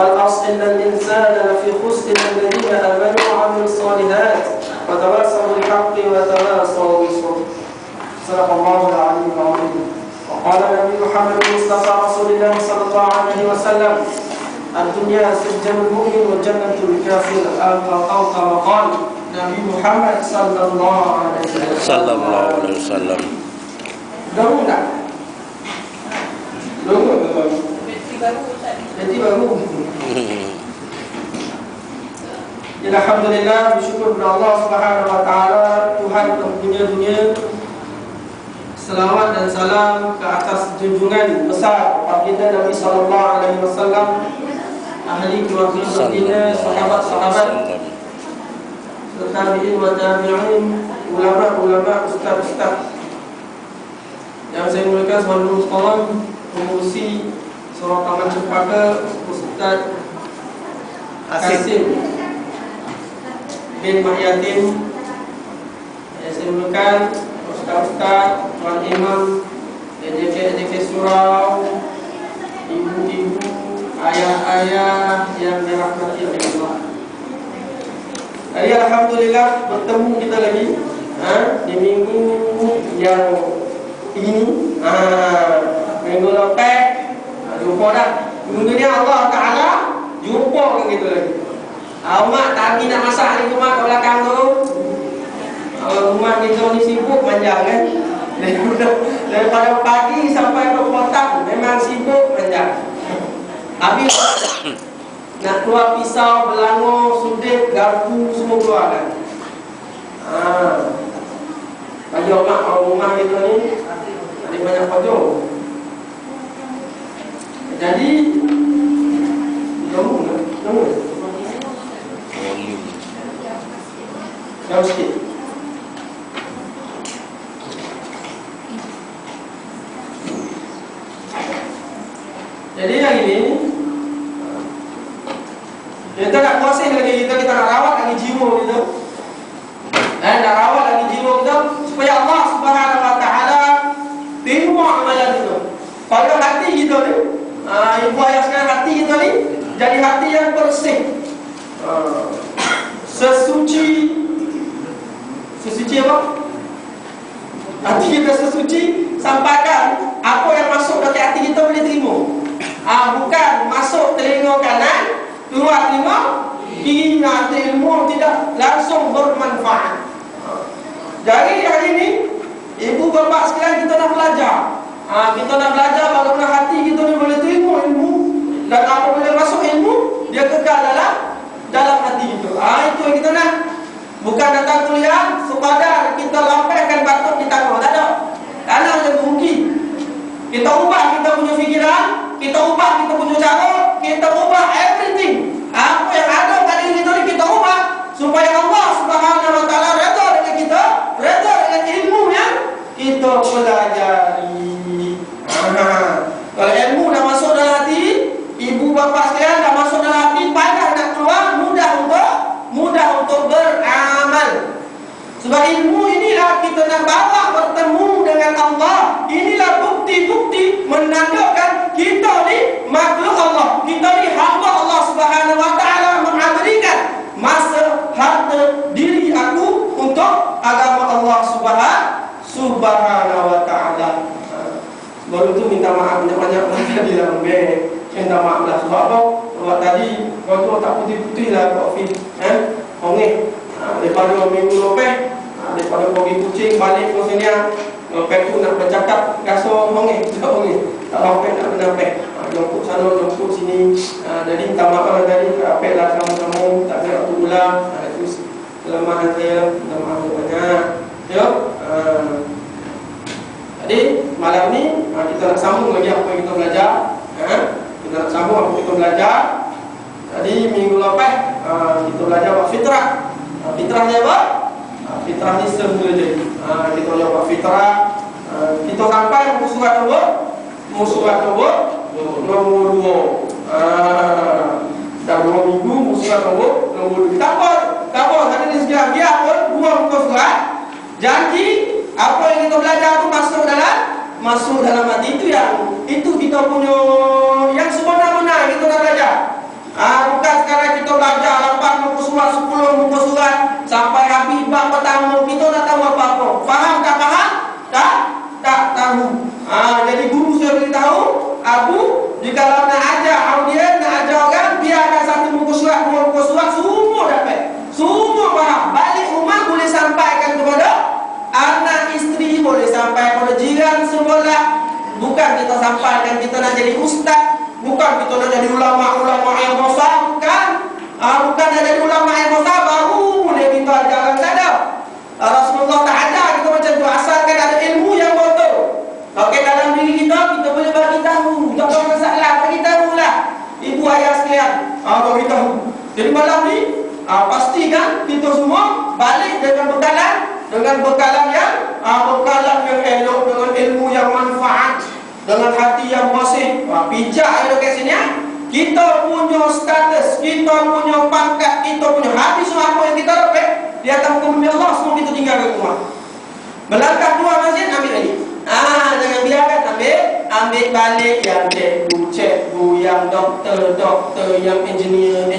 والعصر إن الإنسان لفي خسر الذين آمنوا وعملوا الصالحات وتواصوا بالحق وتواصوا بالصبر. صدق الله العلي العظيم. وقال النبي محمد المصطفى رسول الله صلى الله عليه وسلم: الدنيا سجن المؤمن والجنة الكافر، أو كما قال Nabi Muhammad sallallahu alaihi wasallam. Tahu tak? Jadi baru. Ya, alhamdulillah, bersyukur kepada Allah Subhanahu wa taala, Tuhan dunia. Selawat dan salam ke atas junjungan besar baginda Nabi sallallahu alaihi wasallam, ahli keluarga baginda, sahabat-sahabat, tabi'in wa tabi'in, ulama, ustaz yang saya muliakan, sahabat sekalian, pengurusi Surau Taman Cempaka, Ustaz Kasim bin Mahyatin, yang saya muliakan ustaz-ustaz, tuan imam, AJK surau, ibu-ibu, ayah-ayah yang dirahmati oleh Allah. Jadi alhamdulillah bertemu kita lagi di minggu yang ini. Minggu lepas jumpa dah. Minggu ni Allah Ta'ala jumpa dengan kita lagi. Mak tadi nak masak di rumah kat belakang tu. Rumah kita ni sibuk panjang kan. Daripada pagi sampai ke petang memang sibuk panjang. Habis nak keluar pisau, belangor, sudet, garpu semua keluar kan. Bagi orang rumah kita ni ada banyak pojok. Jadi jauh sikit. Jadi yang ini kita nak kuasai lagi kita nak rawat lagi jiwa kita. Nak rawat lagi jiwa kita supaya Allah Subhanahu wa taala terima amalan kita. Pada hati kita ni, ibu ayah sekalian, hati kita ni jadi hati yang bersih. Sesuci apa? Hati kita sesuci, sampaikan apa yang masuk dalam hati kita boleh terima. Bukan masuk telinga kanan, keluar telinga kiri, ilmu tidak langsung bermanfaat. Jadi hari ini ibu bapa sekalian, kita nak belajar. Kita nak belajar bagaimana hati kita ni boleh terima ilmu, dan apabila masuk ilmu dia kekal dalam hati kita. Itu yang kita nak. Bukan datang kuliah sekadar kita lampaikan batuk di takwa. Tak ada. Karena ada rugi. Kita ubah kita punya fikiran, kita ubah kita punya cara, kita ubah everything. Apa yang ada pada diri kita ni kita ubah supaya Allah Subhanahu wa taala redha dengan kita, redha dengan ilmu yang kita pelajari. Kalau ilmu dah masuk dalam hati, ibu bapa sekalian dah masuk dalam hati, pandai nak keluar, mudah untuk beramal. Sebab ilmu inilah kita nak bawa bertemu dengan Allah. Inilah bukti-bukti menandakan kita ni makhluk Allah, kita ni hamba Allah Subhanahu wa taala, mengabdikan masa, harta, diri aku untuk agama Allah Subhanahu wa taala. Baru tu minta maaf banyak-banyak tadi dalam beg. Minta maaf lah sebab apa? Sebab tadi kau tu tak putih-putih lah Kak Fi. Daripada minggu lepas, daripada pergi kucing balik ke sini, lepas tu nak bercakap gaso mongeh, tak sampai nak bernafas. Jemput sana, jemput sini. Jadi minta maaf tadi apel lah kamu tak ada waktu ulang. Itu kelemahan saya, minta maaf banyak. Ya. Jadi malam ni kita nak sambung lagi apa yang kita belajar. Kita nak sambung apa yang kita belajar. Jadi minggu lepas kita belajar bab fitrah. Fitrah ni apa? Fitrah ni semula jadi. Kita belajar bab fitrah. Kita sampai muka surat nombor nombor 2. Dah 2 minggu muka surat nombor 2. Tak apa tadi ni sekian biar pun 2 muka surat. Janji apa yang kita belajar tu masuk dalam hati. Itu kita punya yang sebenar-benar kita nak belajar. sekalian, beritahu. Jadi malam ni pastikan kita semua balik dengan bekalan yang elok, dengan ilmu yang manfaat, dengan hati yang bersih. Bijak edukasinya. Kita punya status, kita punya pangkat, kita punya hati, semua apa yang kita dapat di atas muka bumi Allah, semua kita tinggal di rumah. Melangkah keluar masjid, ambil lagi. Jangan biarkan ambil balik yang cikgu, yang doktor, yang engineer,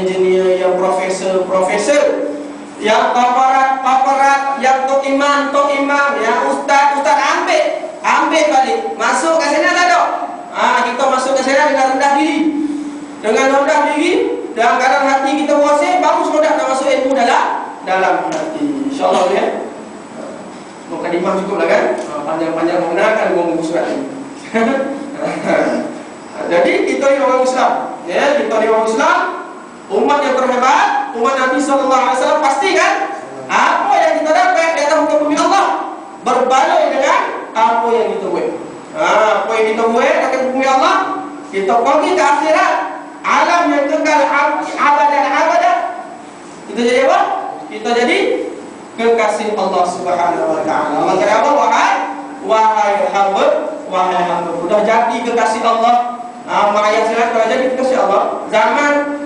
yang profesor, yang paparat, yang tok imam, yang ustaz, ambil balik. Masuk ke sana tak ada. Kita masuk ke sana dengan rendah diri. Dengan rendah diri, dalam keadaan hati kita bersih, baru sudah nak masuk ilmu dalam hati. InsyaAllah ya. Mukadimah cukup lah kan? Panjang-panjang menggunakan buku surat ini. Jadi kita ni orang Islam, ya, kita ni orang Islam, umat yang terhebat, umat Nabi SAW, pastikan apa yang kita dapat di atas muka bumi Allah berbaloi dengan apa yang kita buat. Apa yang kita buat di atas bumi Allah, kita pergi ke akhirat, alam yang kekal abadan. Kita jadi apa? Kita jadi kekasih Allah Subhanahu wa taala. Allah kata apa? Wahai hamba, sudah jadi kekasih Allah. Ayat silat kalau jadi kekasih Allah. Zaman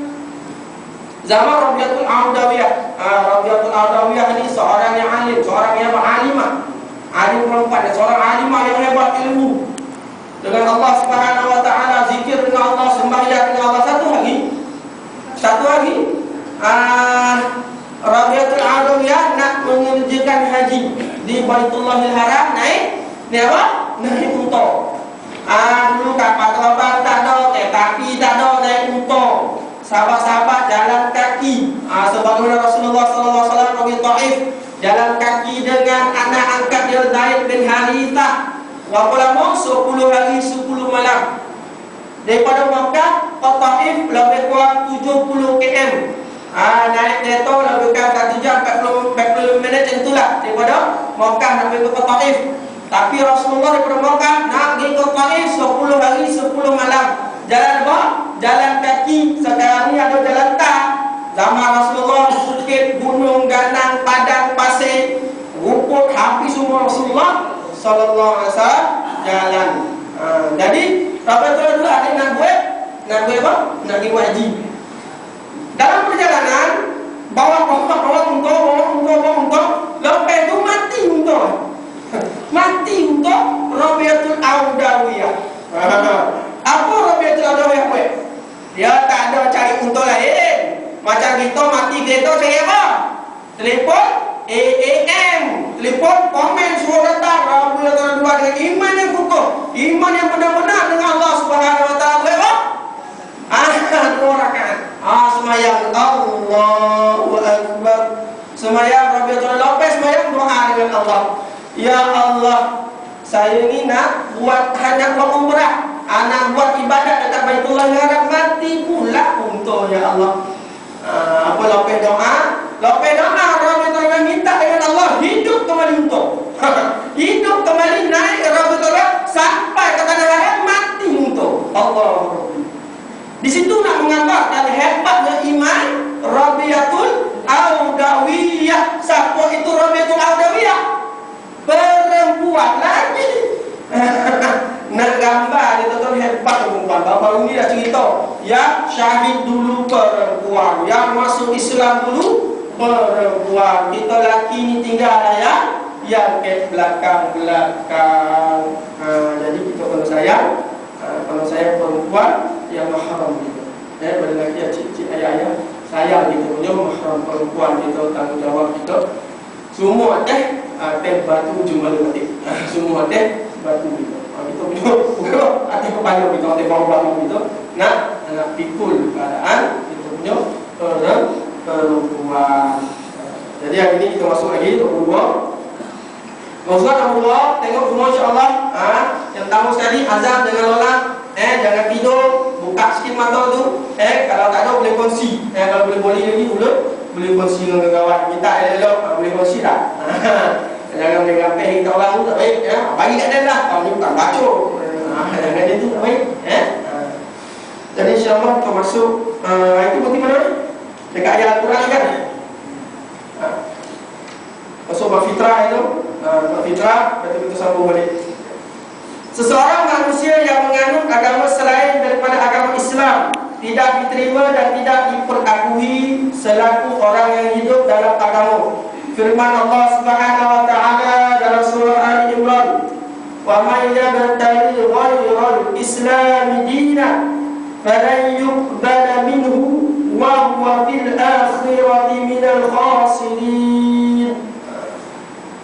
Rabi'atul Adawiyah. Rabi'atul Adawiyah ini seorang yang alim, seorang yang beralimah. Alim perempuan, seorang alimah yang hebat ilmu. Dengan Allah Subhanahu wa taala, zikir dengan Allah, sembahyang dengan Allah. Satu lagi, Rabi'atul Adawiyah nak mengerjakan haji di Baitullahil Haram, naik unta. Dulu kapal terbang tak ada, kereta api tak ada, naik unta. Sahabat-sahabat jalan kaki. Sebagaimana Rasulullah SAW pergi Taif, jalan kaki dengan anak angkat dia Zaid bin Harithah. Berapa lama? 10 hari 10 malam. Daripada Makkah ke Taif lebih kurang 70 km. Naik kereta lebih kurang 1 jam 40 minit macam itulah daripada Makkah sampai ke Taif. Tapi Rasulullah daripada Makkah nak pergi ke Taif 10 hari 10 malam. Jalan apa? Jalan kaki. Sekarang ni ada jalan tak. Zaman Rasulullah, bukit, gunung, ganang, padang, pasir, rumput, habis semua Rasulullah sallallahu alaihi wasallam jalan. Jadi Rasulullah dulu ada nak buat apa? Nak pergi haji. Dalam perjalanan bawa unta, lepas tu mati unta. Rabi'atul Adawiyah. Apa Rabi'atul Adawiyah buat? Dia tak ada cari unta lain. Macam kita mati kereta cari apa? Telefon AAM, telefon komen suruh datang. Rabi'atul Adawiyah dengan iman yang kukuh, iman yang benar-benar dengan Allah Subhanahu wa taala. Apa? 2 rakaat. Semayang Allahu Akbar. Semayang Rabi'atul Adawiyah, semayang doa dengan Allah. Ya Allah, saya ni nak buat umrah, nak buat ibadat dekat Baitullah Haram, mati pula unta ya Allah. Apa lepas doa? Rabi'atul minta dengan Allah hidup kembali unta. Hidup kembali naik Rabi'atul sampai ke tanah haram, mati unta. Allah. Di situ nak menggambarkan hebatnya iman Rabi'atul Adawiyah. Siapa itu Rabi'atul Adawiyah? Perempuan lagi. Nak gambar dia tu hebat perempuan. Bapak ini dah cerita yang syahid dulu perempuan, yang masuk Islam dulu perempuan. Kita laki ni tinggal yang ke belakang. Jadi kita kalau sayang perempuan yang mahram kita. Pada laki cik-cik ayah sayang kita punya mahram perempuan kita, tanggungjawab kita. Semua teh batu jumlah mati. Semua teh batu kita. Kita punya hati kepanjang kita, hati bawah kita nak pikul keadaan kita punya perempuan. Jadi hari ini kita masuk lagi 22. Masuk 22, tengok semua insya-Allah. Yang tamu sekali azan dengan lolang, jangan tidur, buka sikit mata tu. Kalau tak ada boleh kongsi. Kalau boleh lagi boleh kongsi dengan kawan. Minta elok boleh kongsi tak? Jangan boleh gampang kita orang tu tak baik. Bagi kat dia lah. Kalau ni bukan bacok. Jangan dia tu tak baik. Jadi insyaAllah kita masuk itu bukti mana ni? Dekat ayat Al-Quran kan? Masuk bab fitrah itu, bab fitrah, berarti kita sambung balik. Seseorang manusia yang menganut agama selain daripada agama Islam tidak diterima dan tidak diperakui selaku orang yang hidup dalam agama. Firman Allah Subhanahu wa taala dalam surah Al-Imran, "Wa may yabtaghi ghayral Islam dinan falan yuqbala minhu wa huwa fil akhirati minal khasirin."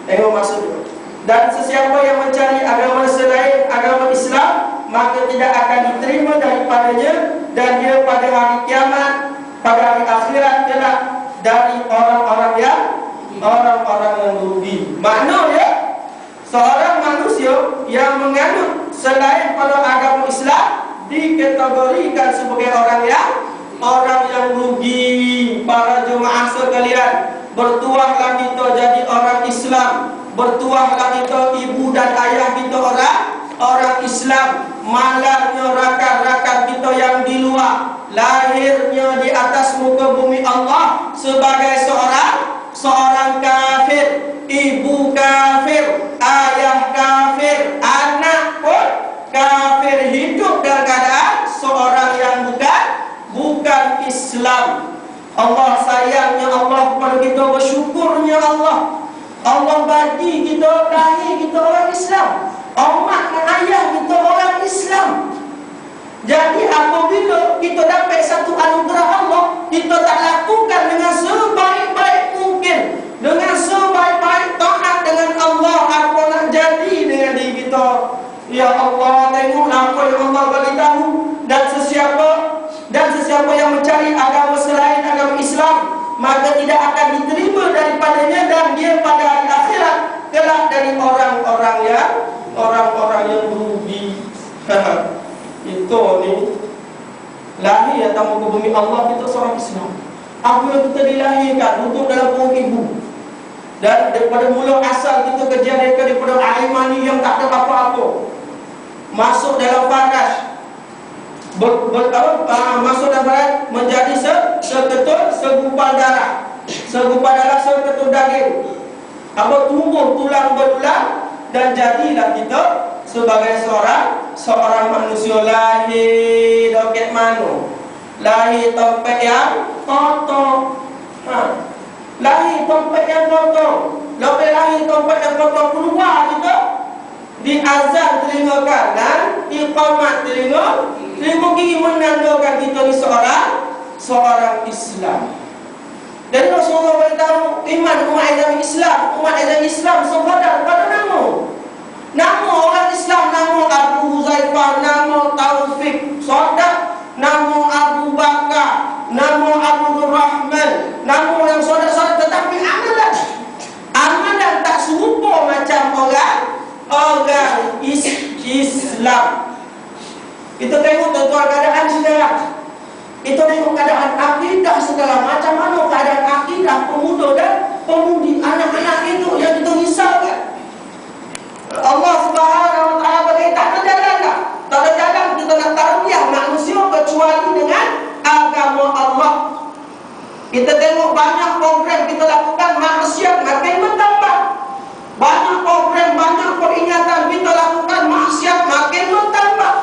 Tengok maksudnya. Dan sesiapa yang mencari agama selain agama Islam, maka tidak akan diterima daripadanya, dan dia pada hari kiamat, pada hari akhirat kelak dari orang-orang yang rugi. Maknanya seorang manusia yang menganut selain pada agama Islam dikategorikan sebagai orang yang rugi. Para jemaah sekalian, bertuahlah kita jadi orang Islam, bertuahlah kita ibu dan ayah kita orang Islam. Malangnya rakan-rakan kita yang di luar, lahirnya di atas muka bumi Allah sebagai seorang kafir, ibu kafir, ayah kafir, anak pun kafir, hidup dalam keadaan seorang yang bukan Islam. Allah sayangnya Allah kepada kita, bersyukurnya Allah bagi kita, lahir kita orang Islam, mak dan ayah kita orang Islam. Jadi apabila kita dapat satu anugerah Allah, kita tak lakukan dengan sebaik-baik mungkin, dengan sebaik-baik taat dengan Allah, apa nak jadi dengan diri kita? Ya Allah, tengoklah apa yang Allah bagi tahu. Dan sesiapa yang mencari agama selain agama Islam, maka tidak akan diterima daripadanya, dan dia pada hari akhirat kelak dari orang-orang yang rugi. Itu ni lahir atas muka bumi Allah, kita seorang Islam. Apabila kita dilahirkan duduk dalam perut ibu, dan daripada mula asal kita kejadian daripada air mani yang tak ada apa-apa, masuk dalam faraj, masuk dalam faraj menjadi segumpal darah, seketul daging, tumbuh tulang belulang, dan jadilah kita sebagai seorang manusia. Lahir doket mana? Lahir tempat yang kotor. Lahir tempat yang kotor. Lepas lahir tempat yang kotor, keluar kita di azan telinga kanan, iqamat telinga kiri, menandakan kita ni seorang Islam. Jadi Rasulullah beritahu iman umat Islam sepadan pada nama orang Islam, nama Abu Huzaifah, nama Taufik Sodak, nama Abu Bakar, nama Abu Rahman, nama yang sodak-sodak, tetapi amalan tak serupa macam orang Islam. Kita tengok tuan-tuan keadaan sekarang, kita tengok keadaan akidah sekarang, macam mana keadaan akidah pemuda dan pemudi, anak-anak itu yang kita risaukan. Allah Subhanahu wa taala berkata, tak ada jalan kita nak tarbiyah manusia kecuali dengan agama Allah. Kita tengok banyak program kita lakukan, maksiat makin bertambah. Banyak program, banyak peringatan kita lakukan, maksiat makin bertambah.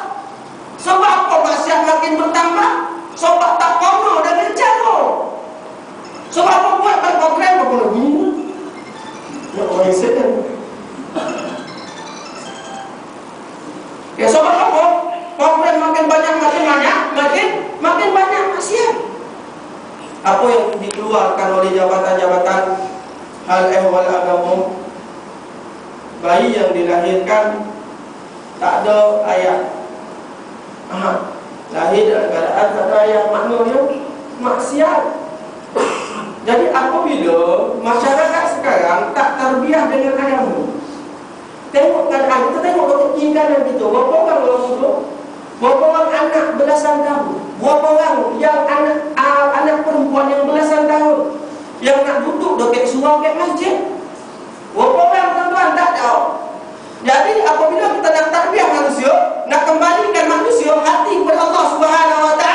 Sebab apa maksiat makin bertambah? Sebab tak kono dengan cara. Sebab apa buat program apa begini? Ya orang sedang. Ya sebab apa? Program makin banyak, makin banyak maksiat. Apa yang dikeluarkan oleh jabatan-jabatan hal ehwal agama? Bayi yang dilahirkan tak ada ayat. Lahir dalam keadaan tak ada ayat, maknanya maksiat. Jadi apabila masyarakat sekarang tak tarbiyah dengan agama, tengok keadaan, kita tengok kiri kanan kita, berapa orang muda, berapa orang anak belasan tahun, berapa orang yang anak perempuan yang belasan tahun yang nak duduk dekat surau kat masjid, berapa orang tuan-tuan tak tahu. Jadi apabila kita nak tarbiyah manusia, nak kembalikan manusia hati kepada Allah Subhanahu wa taala,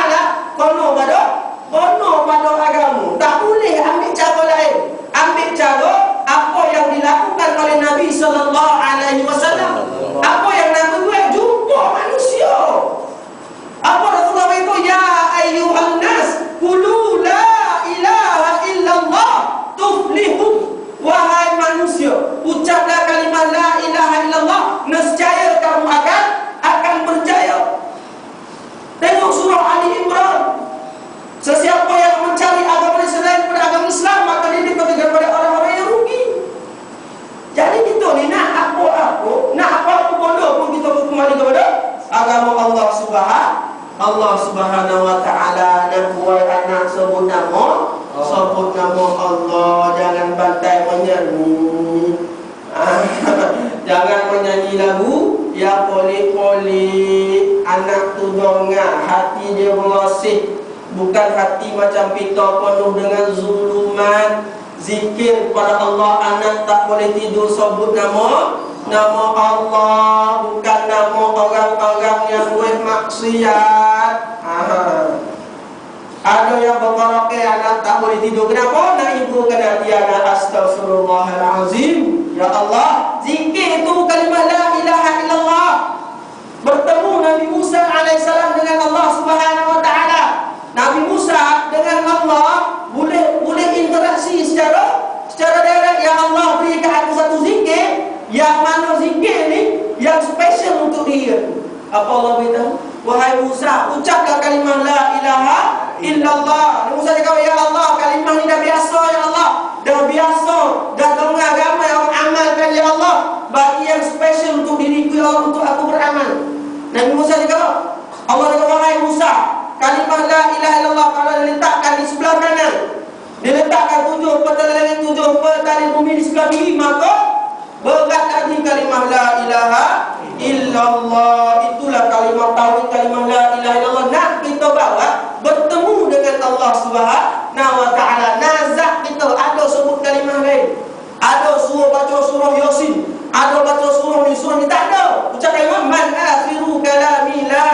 Jangan menyanyi lagu yang polik-polik. Anak tu dongak, hati dia merosih. Bukan hati macam pita penuh dengan zuluman. Zikir pada Allah. Anak tak boleh tidur sebut nama Allah, bukan nama orang-orang yang buat maksiat. Ada yang berkaraoke, anak tak boleh tidur. Kenapa? Nak ibu kena tiada astaghfirullahalazim. Ya Allah, zikir itu kalimah la ilaha illallah. Bertemu Nabi Musa alaihissalam dengan Allah Subhanahu wa taala. Nabi Musa dengan Allah boleh interaksi secara direct. Ya Allah, berikan aku satu zikir. Yang mana zikir ni yang special untuk dia. Apa Allah beritahu? Wahai Musa, ucapkan kalimah la ilaha illallah. Musa cakap, ya Allah, kalimah ni dah biasa ya Allah. Dah biasa, dah dengar ramai orang amalkan ya Allah. Bagi yang special untuk diriku ya Allah, untuk aku beramal. Nabi Musa cakap, Allah cakap, wahai Musa, kalimah la ilaha illallah kalau diletakkan di sebelah kanan, diletakkan 7 petala langit, 7 petala bumi di sebelah kiri, maka berat lagi kalimah la ilaha illallah. Itulah kalimah tauhid, kalimah la ilaha illallah. Nak kita bawa bertemu dengan Allah Subhanahu wa taala. Nazak kita ada sebut kalimah lain. Ada suruh baca surah Yasin, ada baca surah ni, surah ni tak ada. Ucap kalimah man akhiru kalami la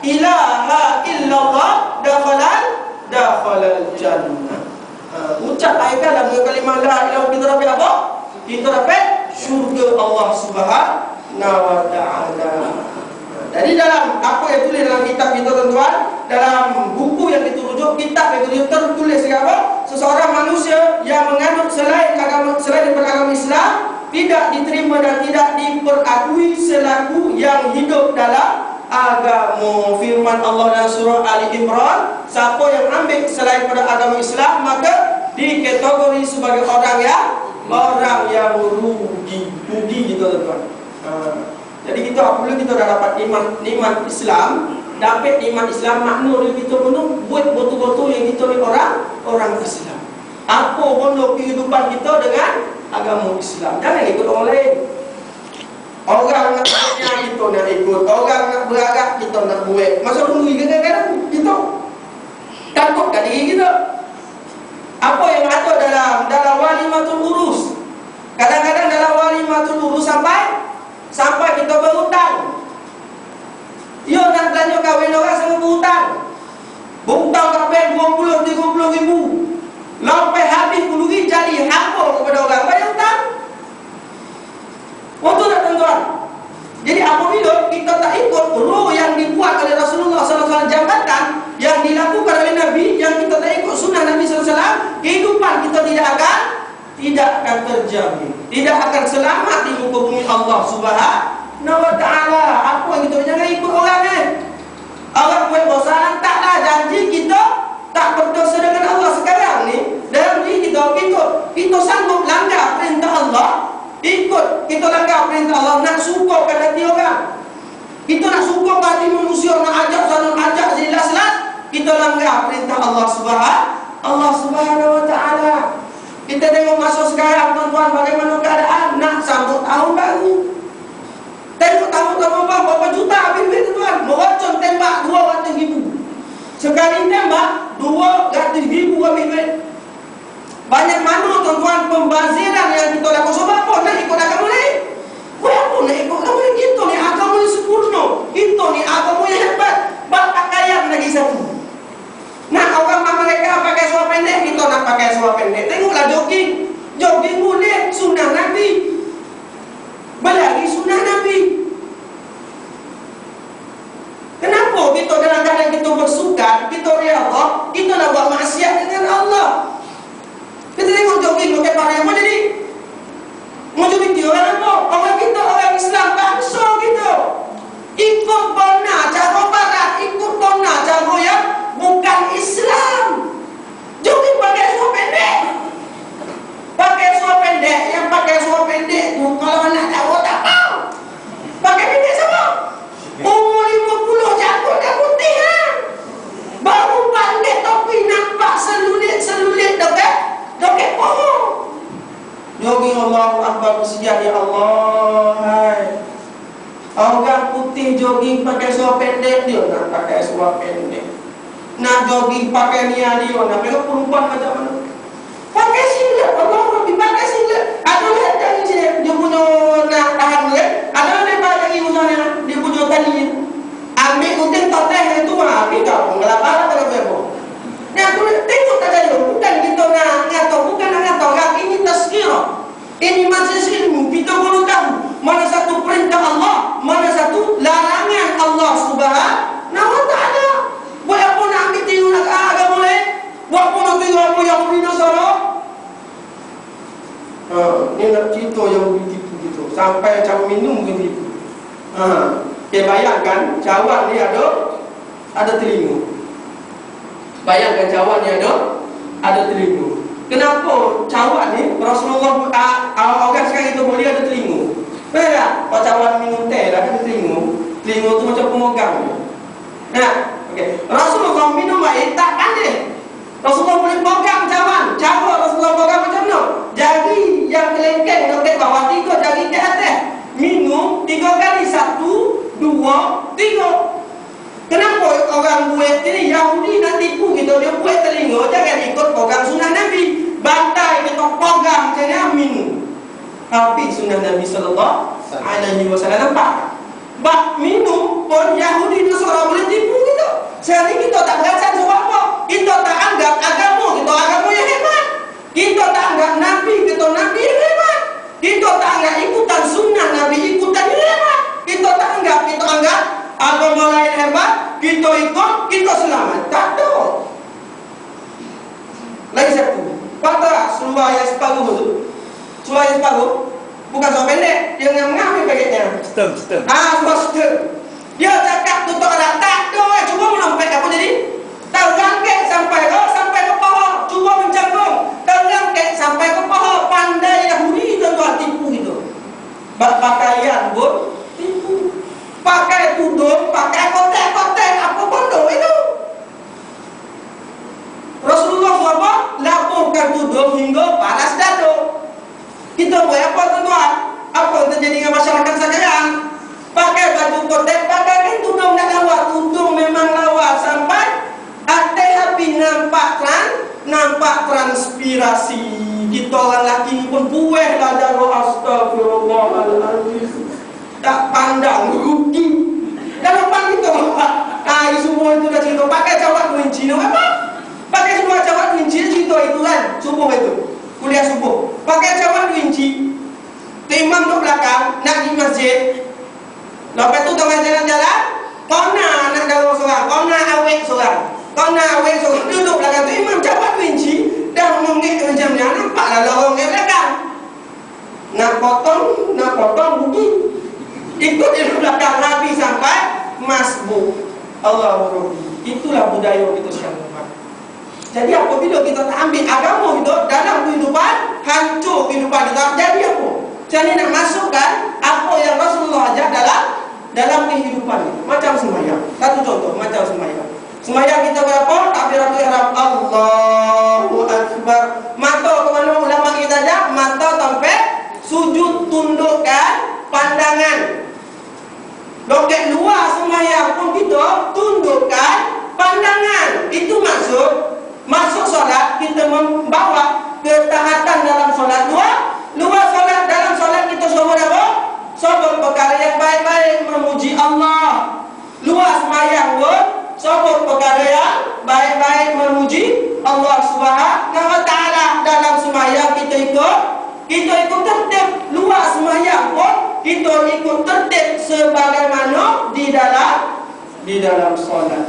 ilaha illallah dakhalal jannah. Ucap ayat dalam kalimah la ilaha kita dapat apa? Kita dapat syurga Allah Subhanahu wa taala. Jadi dalam apa yang tulis dalam kitab kita tuan-tuan, dalam buku yang kita rujuk, kitab yang kita tertulis apa? Seseorang manusia yang menganut selain daripada agama Islam tidak diterima dan tidak diperakui selaku yang hidup dalam agama. Firman Allah dalam surah Ali Imran, siapa yang ambil selain daripada agama Islam maka dikategori sebagai orang yang rugi gitu tuan-tuan. Jadi kita apabila kita dah dapat nikmat Islam, dapat nikmat Islam, makna dia kita penuh buat betul-betul yang kita ni orang Islam. Apa benda kehidupan kita dengan agama Islam. Jangan ikut orang lain. Orang nak tanya kita nak ikut, orang nak beragak kita nak buat. Masa dulu kadang-kadang kita takutkan diri kita. Apa yang ada dalam walimatul urus. Kadang-kadang dalam walimatul urus sampai kita berhutang. Dia nak belanja kahwin orang sama berhutang. Berhutang kat bank 20-30 ribu. Sampai habis puluh jadi hamba kepada orang bayar hutang. Betul tak tuan-tuan? Jadi apabila kita tak ikut ruh yang dibuat oleh Rasulullah SAW, jambatan yang dilakukan oleh Nabi, yang kita tak ikut sunnah Nabi SAW, kehidupan kita tidak akan terjamin, tidak akan selamat di muka bumi Allah Subhanahu wa taala. Apa yang kita jangan ikut orang ni. Orang buat dosa, taklah janji kita tak berdosa dengan Allah. Sekarang ni dalam diri kita sanggup langgar perintah Allah, ikut kita langgar perintah Allah, nak sukakan hati orang. Kita nak suka hati manusia, nak ajak sana, ajak jelas-jelas, kita langgar perintah Allah Subhanahu wa taala. Kita tengok masa sekarang tuan-tuan, bagaimana keadaan nak sambut tahun baru. Tengok tahun berapa juta habis duit tuan. Merocon tembak 200 ribu. Sekali tembak 200 ribu habis duit. Banyak mana tuan-tuan pembaziran yang kita lakukan. Sebab apa nak ikut agama lain? Kenapa nak ikut agama lain? Kita ni agama ni sempurna. Kita ni agama yang hebat. Berpakaian lagi satu. Nah, orang mereka pakai seluar pendek, kita nak pakai seluar pendek. Tengoklah jogging. Jogging boleh, sunnah Nabi. Belagi sunnah Nabi. Kenapa kita dalam keadaan kita bersukan, kita riyadhah, kita nak buat maksiat dengan Allah? Kita tengok jogging pakai pakaian apa jadi? Majoriti orang apa? Orang kita, orang Islam, bangsa kita. Ikut benar cara barat, ikut benar cara yang bukan Islam. Jogging pakai seluar pendek. Pakai seluar pendek, yang pakai seluar pendek jogging pakai seluar pendek, dia nak pakai seluar pendek. Nak jogging pakai dia nak pakai perempuan macam mana? Pakai singlet, Allah Rabbi, pakai singlet. Ada lihat dari sini, dia punya nak tahan dia. Ada lepas lagi usahanya, dia punya tali. Ambil gunting toteh itu mah, kita mengelapar atau apa? Nah, tu tengok tak ada, bukan kita nak ngatur, bukan nak ngatur. Ini tazkirah. Ini majlis ilmu. Kita perlu tahu mana satu perintah Allah, mana satu larangan Allah Subhanahu wa taala. Buat apa nak ambil tinggal nak agak boleh? Buat apa nak tinggal apa yang bina sorok? Ni nak cerita yang begitu gitu. Sampai cawan minum begitu. Dia bayangkan cawan ni ada telinga. Bayangkan cawan ni ada telinga. Kenapa cawan ni Rasulullah orang sekarang itu boleh ada telinga? Benar tak? Kalau cawan minum teh dah ada telinga. Telinga tu macam pemegang. Nah, okey. Rasulullah minum air tak pandai. Rasulullah boleh pegang cawan. Cara Rasulullah pegang macam mana? Jari yang kelengkeng dekat bawah, 3 jari ke atas. Minum 3 kali, 1, 2, 3. Kenapa orang buat ini Yahudi nak tipu kita? Dia buat telinga, jangan ikut program sunnah Nabi. Bantai kita pegang macam ni, minum. Tapi sunnah Nabi SAW nampak. Bak minum pun Yahudi Nasara boleh tipu kita. Sehari kita tak perasan sebab apa? Kita tak anggap agama kita agama yang hebat. Kita tak anggap Nabi kita Nabi yang hebat. Kita tak anggap ikutan sunnah Nabi ikutan yang hebat. Kita tak anggap agama lain hebat. Kita ikut, kita selamat. Tak ada. Lagi satu. Pada seluar yang separuh tu. Seluar yang separuh bukan seluar pendek. Dia mengambil paketnya. Seluar setem. Dia cakap tutup alat. Tak ada. Cuba menampik apa jadi? Terangkit sampai ke paha. Cuba mencanggung. Terangkit sampai ke paha. Pandai Yahudi tuan-tuan tipu gitu. Pakaian pun tipu. Pakai tudung, pakai kotek-kotek, apa bodoh itu? Rasulullah SAW laporkan tudung hingga panas dada. Kita buat apa tuan-tuan? Apa yang terjadi dengan masyarakat sekarang? Pakai baju kotek, pakai tudung nak lawa. Tudung memang lawa sampai hati api nampak transpirasi. Kita orang lelaki pun buih lah darah. Astagfirullahaladzim. Tak pandang rugi. Kalau pan kita semua itu dah cerita. Pakai cawat kunci apa? Pakai semua cawat kunci cerita itu kan. Subuh itu kuliah subuh. Pakai cawat kunci. Imam duduk belakang nak di masjid. Lepas tu tengah jalan-jalan, kau nak dalam seorang, kau nak awet seorang, duduk belakang tu imam cawat kunci dah mengik macam ni. Nampaklah lorong di belakang. Nak potong rugi. Ikut di belakang Nabi sampai masbuk. Allah Rabbi. Itulah budaya kita sekarang. Jadi apabila kita tak ambil agama kita dalam kehidupan, hancur kehidupan kita. Jadi apa? Jadi nak masukkan apa yang Rasulullah ajar dalam kehidupan kita. Macam sembahyang. Satu contoh macam sembahyang. Sembahyang kita berapa? Takbiratul ihram. Allahu Akbar. Mata ke mana ulama kita ajar? Mata sampai sujud, tundukkan pandangan. Loket luar sembahyang pun kita tundukkan pandangan. Itu masuk solat kita membawa ketaatan dalam solat. Luar solat, dalam solat kita sebut apa? Sebut perkara yang baik-baik, memuji Allah. Luar sembahyang pun sebut perkara yang baik-baik, memuji Allah Subhanahu wa taala. Dalam sembahyang kita ikut tertib. Luar sembahyang pun kita ikut tertib sebagaimana di dalam solat.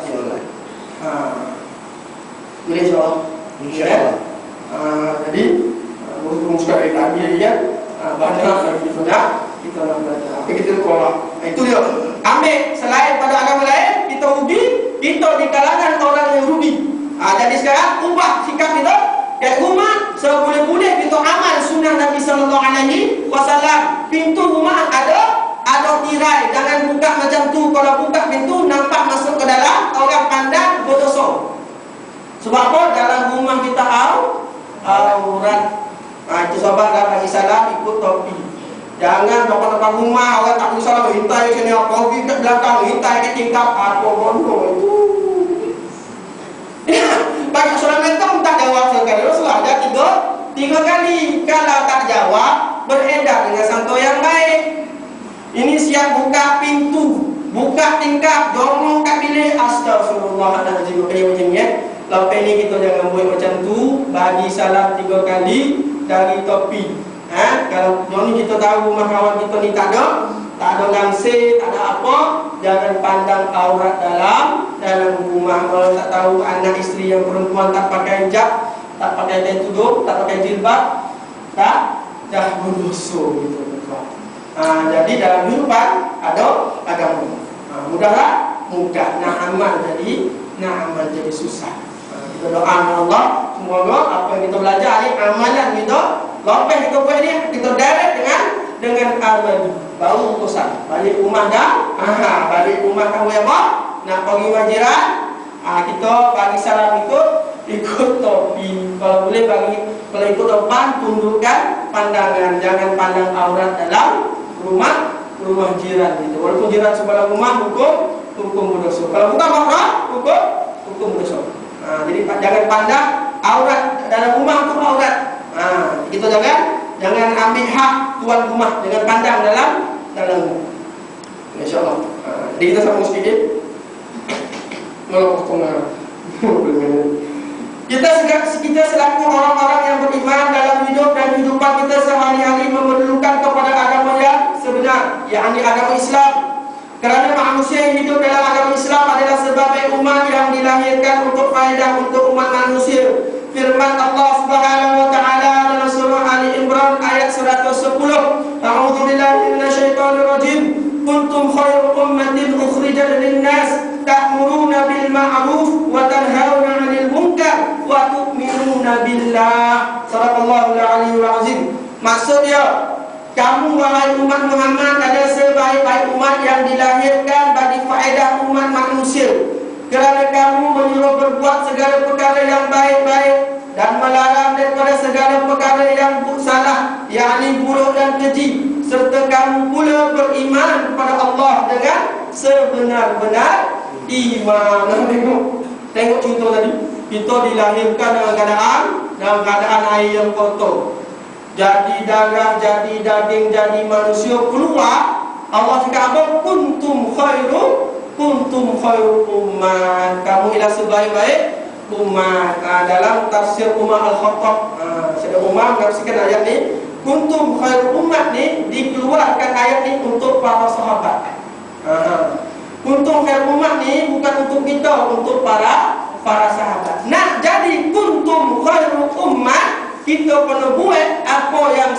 Boleh insya-Allah. Insya-Allah. Jadi berhubung sekali tadi ya, banyak lagi kita nak belajar. Kita tolak. Itu dia. Ambil selain pada agama lain, kita rugi, kita di kalangan orang yang rugi. Jadi sekarang ubah sikap kita. Kat rumah seboleh-boleh kita amal sunnah Nabi sallallahu alaihi wasallam. Pintu rumah ada tirai, jangan buka macam tu. Kalau buka pintu nampak masuk ke dalam, orang pandang berdosa. Sebab apa? Dalam rumah kita aurat. Itu sebab dalam Islam ikut topi. Jangan depan-depan rumah orang tak usah hintai sini apa pergi kat belakang hintai kat tingkap apa bodoh itu. Banyak seorang mentong tak jawab sekali. Rasulullah ada tiga kali. Kalau tak jawab, beredar dengan santo yang baik. Ini siap buka pintu, buka tingkap, jongong kat bilik. Astagfirullahaladzim. Kayak macam ni Lepas ni kita jangan buat macam tu. Bagi salam 3 kali dari topi. Kalau ni kita tahu rumah kawan kita ni tak ada langsir, tak ada apa, jangan pandang aurat dalam rumah. Kalau tak tahu anak isteri yang perempuan tak pakai hijab, tak pakai kain tudung, tak pakai jilbab, dah berdosa gitu. Jadi dalam kehidupan ada agama. Mudahlah, mudah. Nak amal jadi susah. Kita doa Allah, semoga apa yang kita belajar ni amalan kita, lepas kita buat ni kita direct dengan amal. Baru urusan balik rumah dah. Balik rumah kamu apa? Nak pergi majiran, kita bagi salam ikut topi. Kalau boleh kalau ikut depan, tundukkan pandangan. Jangan pandang aurat dalam rumah jiran itu. Walaupun jiran sebelah rumah hukum berdosa. Kalau bukan mahram hukum berdosa. Jadi jangan pandang aurat dalam rumah untuk aurat. Kita jangan ambil hak tuan rumah dengan pandang dalam rumah. InsyaAllah. Jadi kita sambung sedikit. Kita selaku orang-orang yang beriman dalam hidup dan kehidupan kita sehari-hari memerlukan kepada agama yang sebenar, yakni agama Islam. Kerana manusia yang hidup dalam agama Islam adalah sebagai umat yang dilahirkan untuk faedah untuk umat manusia. Firman Allah Subhanahu wa taala dalam surah Ali Imran ayat 110. A'udzubillahi minasyaitonir rajim. Kuntum khairu ummatin ukhrijat lin-nas ta'muruna bil ma'ruf wa tanhauna 'anil munkar wa tu'minuna billah. Shadaqallahul aliyyul azim. Maksudnya, kamu wahai umat Muhammad adalah sebaik-baik umat yang dilahirkan bagi faedah umat manusia. Kerana kamu menyuruh berbuat segala perkara yang baik-baik dan melarang daripada segala perkara yang salah, yakni buruk dan keji. Serta kamu pula beriman kepada Allah dengan sebenar-benar iman. Tengok contoh tadi. Kita dilahirkan dalam keadaan air yang kotor. Jadi darah, jadi daging, jadi manusia keluar. Allah cakap apa? Kuntum khairu umat. Kamu ialah sebaik-baik umat. Dalam tafsir Umar Al-Khattab, Syekh Umar menafsirkan ayat ni, kuntum khairu umat ni dikeluarkan ayat ni untuk para sahabat. Kuntum khairu umat ni bukan untuk kita, untuk para sahabat. Nak jadi kuntum khairu umat, kita perlu buat apa yang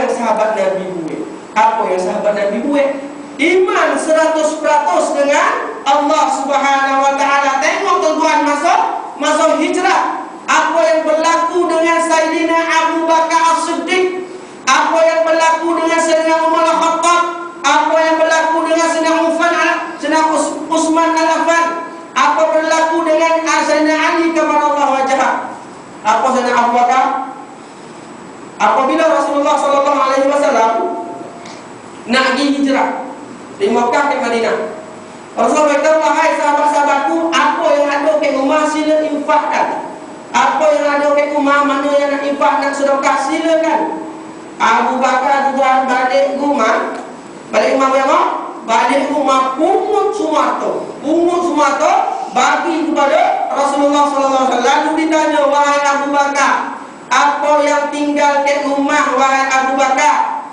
sahabat Nabi buat. Apa yang sahabat Nabi buat? Iman 100% dengan Allah Subhanahu wa taala. Tengok tuan-tuan masa hijrah, apa yang berlaku dengan Sayyidina Abu Bakar As-Siddiq, apa yang berlaku dengan Sayyidina Umar Al-Khattab, apa yang berlaku dengan Sayyidina Utsman Al-Affan, apa berlaku dengan Sayyidina Ali karramallahu wajhah. Apa Sayyidina Abu Bakar? Apabila Rasulullah SAW nak pergi hijrah dari Makkah ke Madinah, Rasulullah berkata, wahai sahabat-sahabatku, apa yang ada ke rumah sila infakkan. Apa yang ada ke rumah, mana yang nak infak, nak sedekah, silakan. Abu Bakar tuan balik rumah apa? Balik rumah pungut semua tu bagi kepada Rasulullah SAW. Lalu ditanya, wahai Abu Bakar, apa yang tinggal ke rumah wahai Abu Bakar?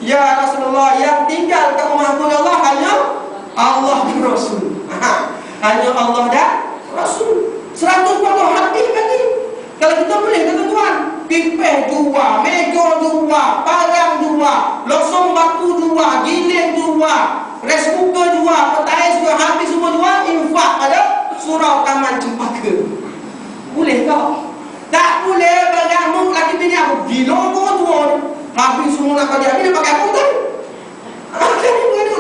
Ya Rasulullah, yang tinggal ke rumahku ya Allah hanya Allah dan Rasul. Hanya Allah dan Rasul. 100% habis lagi. Kalau kita boleh kata tuan, kipeh jual, meja jual, barang jual, losong batu jual, giling jual, rice cooker jual, petai jual, habis semua jual, infak pada surau taman cempaka. Boleh tak? Tak boleh. Bagaimana laki bini aku gila tua ni, habis semua nak kerja ni pakai apa tu?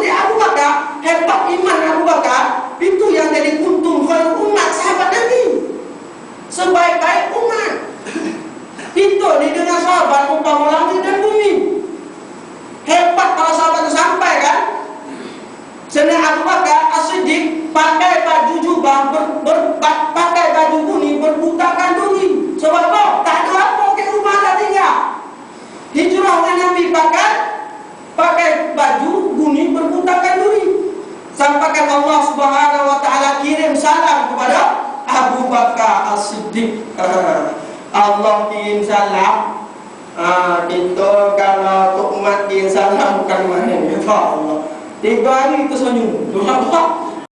Dia Abu Bakar, hebat iman Abu Bakar. Itu yang jadi kuntum khairu umat, sahabat Nabi, sebaik-baik umat. Kita ni dengan sahabat umpama langit dan bumi. Allah kirim salam. Kita kalau untuk umat kirim salam bukan main, kata Allah. 3 hari itu senyum.